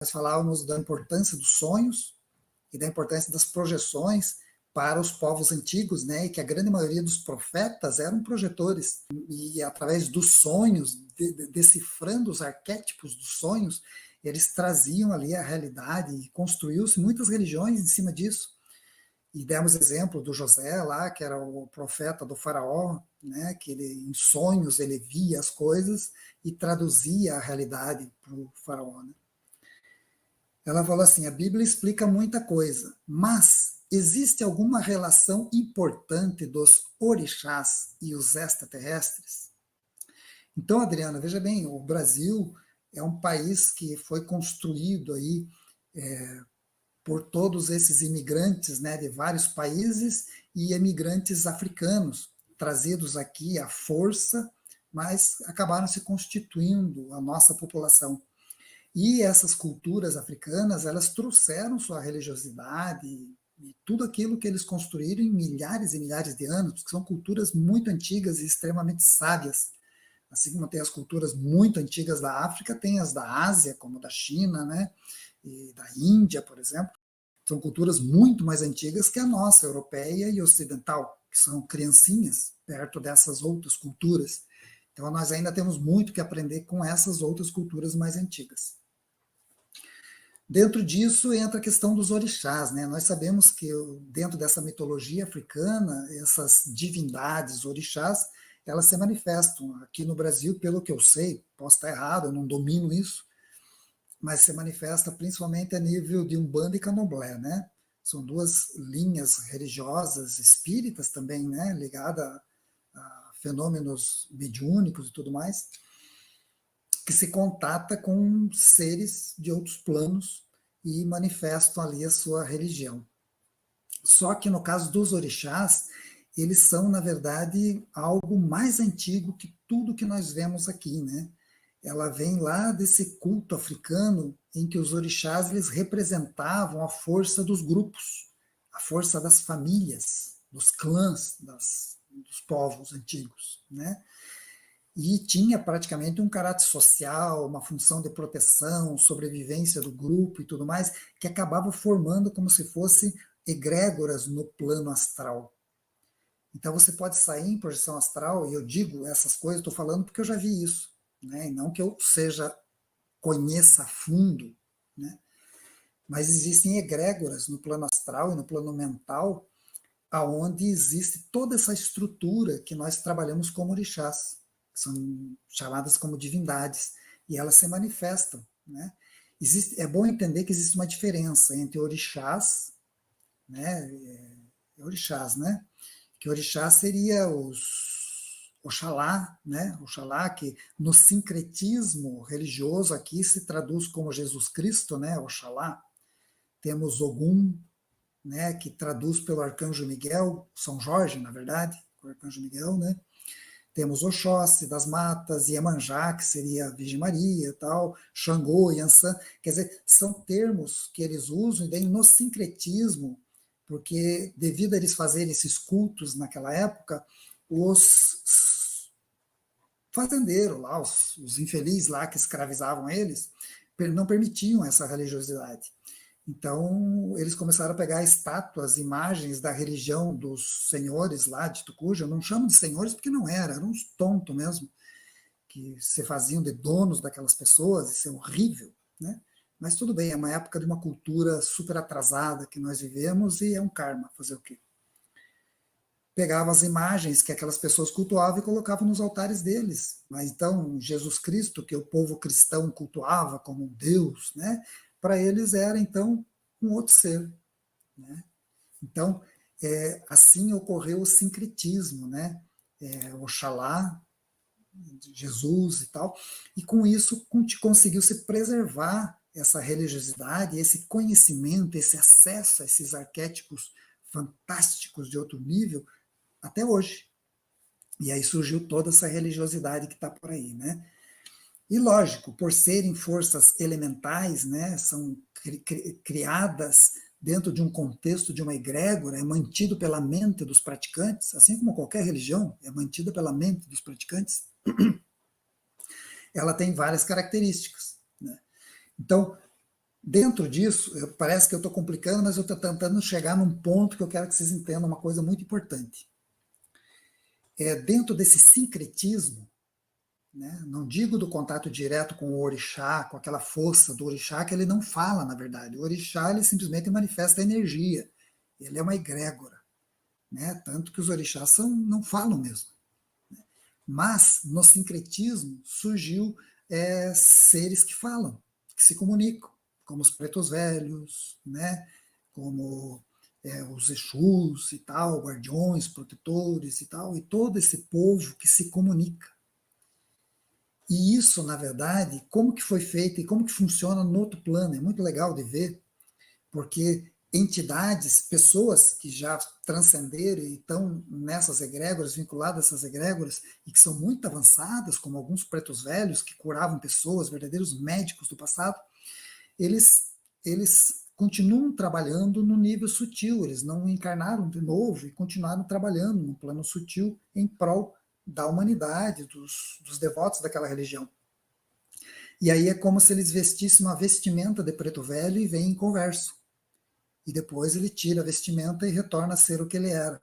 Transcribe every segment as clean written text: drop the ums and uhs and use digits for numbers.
nós falávamos da importância dos sonhos e da importância das projeções para os povos antigos, né, e que a grande maioria dos profetas eram projetores, e através dos sonhos, decifrando os arquétipos dos sonhos, eles traziam ali a realidade, e construiu-se muitas religiões em cima disso. E demos exemplo do José lá, que era o profeta do faraó, né, que ele, em sonhos ele via as coisas e traduzia a realidade para o faraó, né? Ela falou assim, a Bíblia explica muita coisa, mas existe alguma relação importante dos orixás e os extraterrestres? Então, Adriana, veja bem, o Brasil é um país que foi construído aí por todos esses imigrantes, né, de vários países e imigrantes africanos, trazidos aqui à força, mas acabaram se constituindo a nossa população. E essas culturas africanas, elas trouxeram sua religiosidade e tudo aquilo que eles construíram em milhares e milhares de anos, que são culturas muito antigas e extremamente sábias. Assim como tem as culturas muito antigas da África, tem as da Ásia, como da China, né, e da Índia, por exemplo. São culturas muito mais antigas que a nossa, europeia e ocidental, que são criancinhas perto dessas outras culturas. Então, nós ainda temos muito que aprender com essas outras culturas mais antigas. Dentro disso entra a questão dos orixás, né? Nós sabemos que dentro dessa mitologia africana, essas divindades, orixás, elas se manifestam aqui no Brasil, pelo que eu sei, posso estar errado, eu não domino isso, mas se manifesta principalmente a nível de Umbanda e Candomblé, né? São duas linhas religiosas, espíritas também, né? Ligadas a fenômenos mediúnicos e tudo mais, que se contata com seres de outros planos e manifestam ali a sua religião. Só que no caso dos orixás, eles são, na verdade, algo mais antigo que tudo que nós vemos aqui, né? Ela vem lá desse culto africano em que os orixás eles representavam a força dos grupos, a força das famílias, dos clãs, dos povos antigos, né? E tinha praticamente um caráter social, uma função de proteção, sobrevivência do grupo e tudo mais, que acabava formando como se fosse egrégoras no plano astral. Então você pode sair em projeção astral, e eu digo essas coisas, estou falando porque eu já vi isso, né? E não que eu conheça a fundo, né? Mas existem egrégoras no plano astral e no plano mental, aonde existe toda essa estrutura que nós trabalhamos como orixás, que são chamadas como divindades, e elas se manifestam, né? É bom entender que existe uma diferença entre orixás, né? Orixás, né? Que orixá seria Oxalá, né? Oxalá, que no sincretismo religioso aqui se traduz como Jesus Cristo, né? Oxalá. Temos Ogum, né? Que traduz pelo Arcanjo Miguel, São Jorge, na verdade, o Arcanjo Miguel, né? Temos Oxóssi das matas, Iemanjá, que seria a Virgem Maria e tal, Xangô, Yansan, quer dizer, são termos que eles usam, e daí no sincretismo, porque devido a eles fazerem esses cultos naquela época, os fazendeiros lá, os infelizes lá que escravizavam eles, não permitiam essa religiosidade. Então, eles começaram a pegar estátuas, imagens da religião dos senhores lá de Tucuja. Eu não chamo de senhores porque não eram uns tontos mesmo, que se faziam de donos daquelas pessoas, isso é horrível, né? Mas tudo bem, é uma época de uma cultura super atrasada que nós vivemos e é um karma, fazer o quê? Pegavam as imagens que aquelas pessoas cultuavam e colocavam nos altares deles. Mas então, Jesus Cristo, que o povo cristão cultuava como um Deus, né? Para eles era, então, um outro ser, né? Então, assim ocorreu o sincretismo, né? Oxalá, Jesus e tal, e com isso conseguiu se preservar essa religiosidade, esse conhecimento, esse acesso a esses arquétipos fantásticos de outro nível até hoje. E aí surgiu toda essa religiosidade que está por aí, né? E lógico, por serem forças elementais, né, são criadas dentro de um contexto de uma egrégora, é mantido pela mente dos praticantes, assim como qualquer religião é mantida pela mente dos praticantes, ela tem várias características, né? Então, Dentro disso, parece que eu estou complicando, mas eu estou tentando chegar num ponto que eu quero que vocês entendam uma coisa muito importante. Dentro desse sincretismo, né, não digo do contato direto com o orixá, com aquela força do orixá que ele não fala, na verdade. O orixá ele simplesmente manifesta energia. Ele é uma egrégora, né? Tanto que os orixás não falam mesmo. Mas no sincretismo surgiu seres que falam, que se comunicam, como os pretos velhos, né? Como os Exus e tal, guardiões, protetores e tal, e todo esse povo que se comunica. E isso, na verdade, como que foi feito e como que funciona no outro plano, é muito legal de ver, porque entidades, pessoas que já transcenderam e estão nessas egrégoras, vinculadas a essas egrégoras, e que são muito avançadas, como alguns pretos velhos que curavam pessoas, verdadeiros médicos do passado, eles continuam trabalhando no nível sutil, eles não encarnaram de novo e continuaram trabalhando no plano sutil em prol da humanidade, dos devotos daquela religião. E aí é como se eles vestissem uma vestimenta de preto velho e vêm em conversa. E depois ele tira a vestimenta e retorna a ser o que ele era.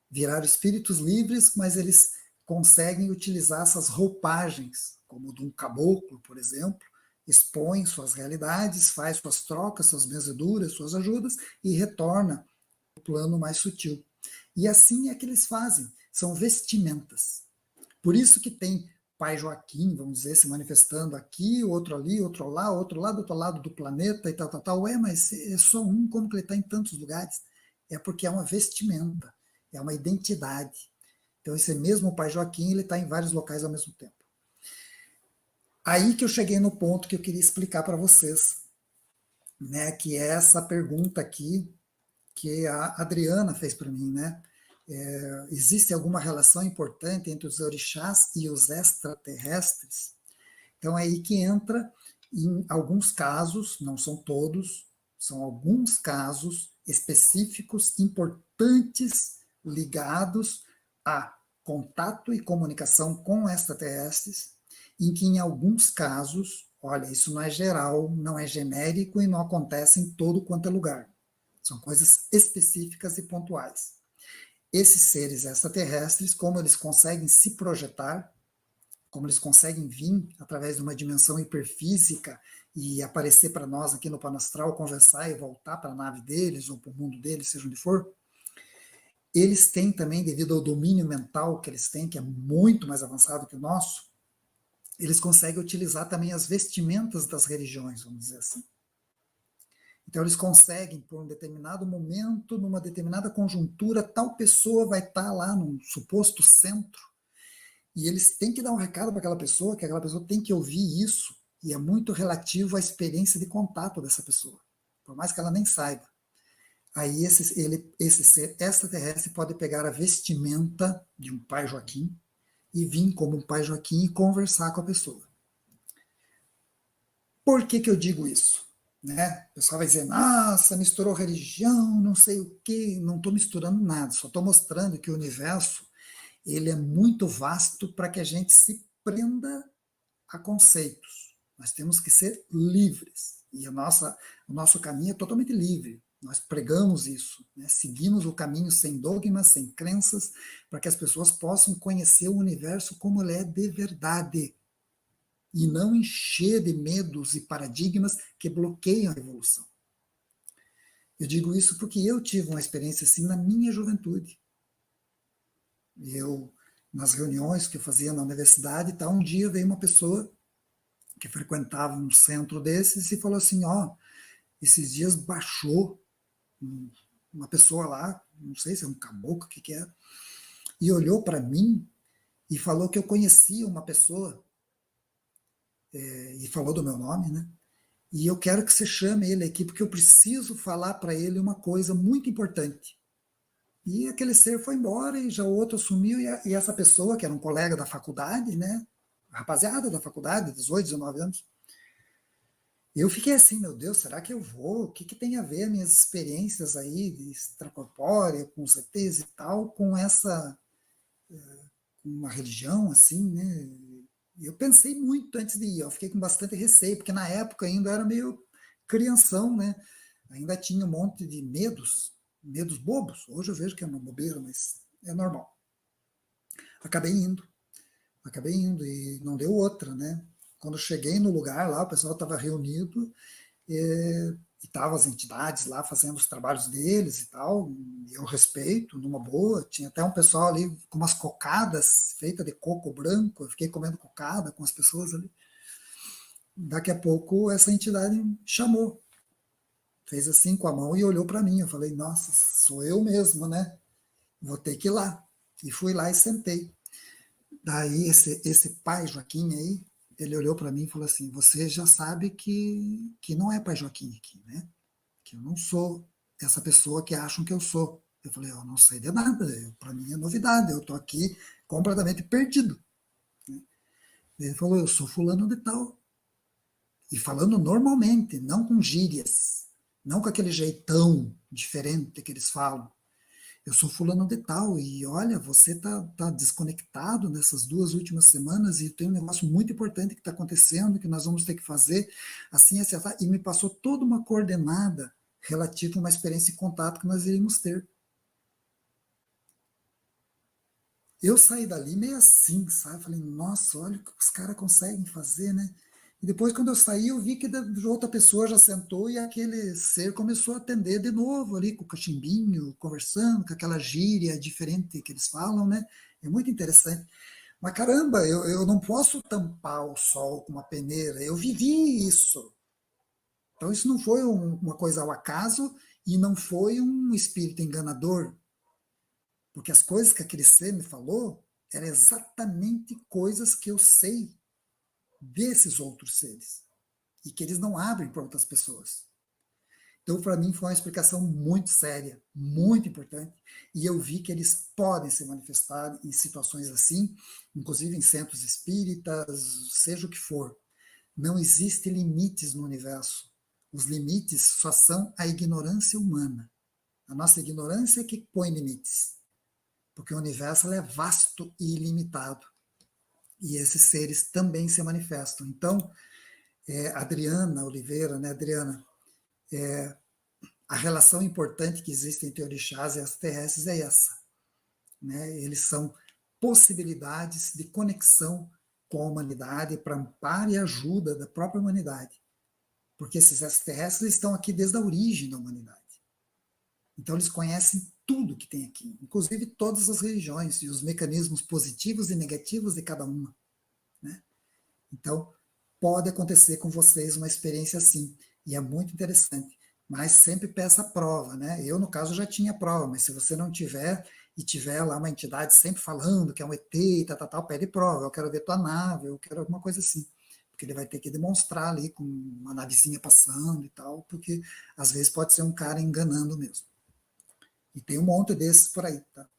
Viraram espíritos livres, mas eles conseguem utilizar essas roupagens, como de um caboclo, por exemplo, expõe suas realidades, faz suas trocas, suas benzeduras, suas ajudas e retorna ao plano mais sutil. E assim é que eles fazem, são vestimentas. Por isso que tem Pai Joaquim, vamos dizer, se manifestando aqui, outro ali, outro lá, outro lá do outro lado do planeta e tal, tal, tal. Mas é só um, como que ele está em tantos lugares? É porque é uma vestimenta, é uma identidade. Então esse mesmo Pai Joaquim, ele está em vários locais ao mesmo tempo. Aí que eu cheguei no ponto que eu queria explicar para vocês, né, que é essa pergunta aqui que a Adriana fez para mim, né? Existe alguma relação importante entre os orixás e os extraterrestres? Então é aí que entra, em alguns casos, não são todos, são alguns casos específicos, importantes, ligados a contato e comunicação com extraterrestres, em que em alguns casos, olha, isso não é geral, não é genérico e não acontece em todo quanto é lugar. São coisas específicas e pontuais. Esses seres extraterrestres, como eles conseguem se projetar, como eles conseguem vir através de uma dimensão hiperfísica e aparecer para nós aqui no plano astral, conversar e voltar para a nave deles ou para o mundo deles, seja onde for, eles têm também, devido ao domínio mental que eles têm, que é muito mais avançado que o nosso, eles conseguem utilizar também as vestimentas das religiões, vamos dizer assim. Então, eles conseguem, por um determinado momento, numa determinada conjuntura, tal pessoa vai estar lá num suposto centro, e eles têm que dar um recado para aquela pessoa, que aquela pessoa tem que ouvir isso, e é muito relativo à experiência de contato dessa pessoa, por mais que ela nem saiba. Aí esse ser extraterrestre pode pegar a vestimenta de um Pai Joaquim e vir como um Pai Joaquim e conversar com a pessoa. Por que eu digo isso? Né? O pessoal vai dizer, nossa, misturou religião, não sei o quê. Não estou misturando nada, só estou mostrando que o universo ele é muito vasto para que a gente se prenda a conceitos. Nós temos que ser livres. E o nosso caminho é totalmente livre. Nós pregamos isso, né? Seguimos o caminho sem dogmas, sem crenças, para que as pessoas possam conhecer o universo como ele é de verdade. E não encher de medos e paradigmas que bloqueiam a evolução. Eu digo isso porque eu tive uma experiência assim na minha juventude. Nas reuniões que eu fazia na universidade, um dia veio uma pessoa que frequentava um centro desses e falou assim, esses dias baixou uma pessoa lá, não sei se é um caboclo, o que era, e olhou para mim e falou que eu conhecia uma pessoa, e falou do meu nome, né? E eu quero que você chame ele aqui, porque eu preciso falar para ele uma coisa muito importante. E aquele ser foi embora, e já o outro assumiu, e essa pessoa, que era um colega da faculdade, né? Rapaziada da faculdade, 18, 19 anos, eu fiquei assim, meu Deus, será que eu vou? O que tem a ver minhas experiências aí de extracorpórea, com os ETs e tal, com uma religião assim, né? Eu pensei muito antes de ir, eu fiquei com bastante receio, porque na época ainda eu era meio crianção, né? Ainda tinha um monte de medos bobos. Hoje eu vejo que é uma bobeira, mas é normal. Acabei indo e não deu outra, né? Quando eu cheguei no lugar lá, o pessoal estava reunido e estavam as entidades lá fazendo os trabalhos deles e tal, e eu respeito, numa boa. Tinha até um pessoal ali com umas cocadas feitas de coco branco, eu fiquei comendo cocada com as pessoas ali. Daqui a pouco essa entidade chamou, fez assim com a mão e olhou para mim. Eu falei, nossa, sou eu mesmo, né? Vou ter que ir lá. E fui lá e sentei. Daí esse pai Joaquim aí, ele olhou para mim e falou assim, você já sabe que não é pai Joaquim aqui, né? Que eu não sou essa pessoa que acham que eu sou. Eu falei, eu não sei de nada, para mim é novidade, eu estou aqui completamente perdido. Ele falou, eu sou fulano de tal. E falando normalmente, não com gírias, não com aquele jeitão diferente que eles falam. Eu sou fulano de tal, e olha, você tá desconectado nessas 2 últimas semanas e tem um negócio muito importante que está acontecendo, que nós vamos ter que fazer, assim, assim, e me passou toda uma coordenada relativa a uma experiência de contato que nós iríamos ter. Eu saí dali meio assim, sabe? Falei, nossa, olha o que os caras conseguem fazer, né? E depois, quando eu saí, eu vi que outra pessoa já sentou e aquele ser começou a atender de novo ali, com o cachimbinho, conversando, com aquela gíria diferente que eles falam, né? É muito interessante. Mas caramba, eu não posso tampar o sol com uma peneira, eu vivi isso. Então, isso não foi uma coisa ao acaso e não foi um espírito enganador, porque as coisas que aquele ser me falou eram exatamente coisas que eu sei desses outros seres e que eles não abrem para outras pessoas. Então, para mim, foi uma explicação muito séria, muito importante, e eu vi que eles podem se manifestar em situações assim, inclusive em centros espíritas, seja o que for. Não existem limites no universo. Os limites só são a ignorância humana. A nossa ignorância é que põe limites, porque o universo é vasto e ilimitado. E esses seres também se manifestam. Então, Adriana Oliveira, né, Adriana, a relação importante que existe entre orixás e extraterrestres é essa. Né? Eles são possibilidades de conexão com a humanidade para amparo e ajuda da própria humanidade. Porque esses extraterrestres estão aqui desde a origem da humanidade. Então eles conhecem tudo que tem aqui, inclusive todas as religiões e os mecanismos positivos e negativos de cada uma. Né? Então, pode acontecer com vocês uma experiência assim, e é muito interessante. Mas sempre peça a prova, né? Eu, no caso, já tinha prova, mas se você não tiver, e tiver lá uma entidade sempre falando que é um ET, tal, pede prova. Eu quero ver tua nave, eu quero alguma coisa assim. Porque ele vai ter que demonstrar ali com uma navezinha passando e tal, porque às vezes pode ser um cara enganando mesmo. E tem um monte desses por aí, tá?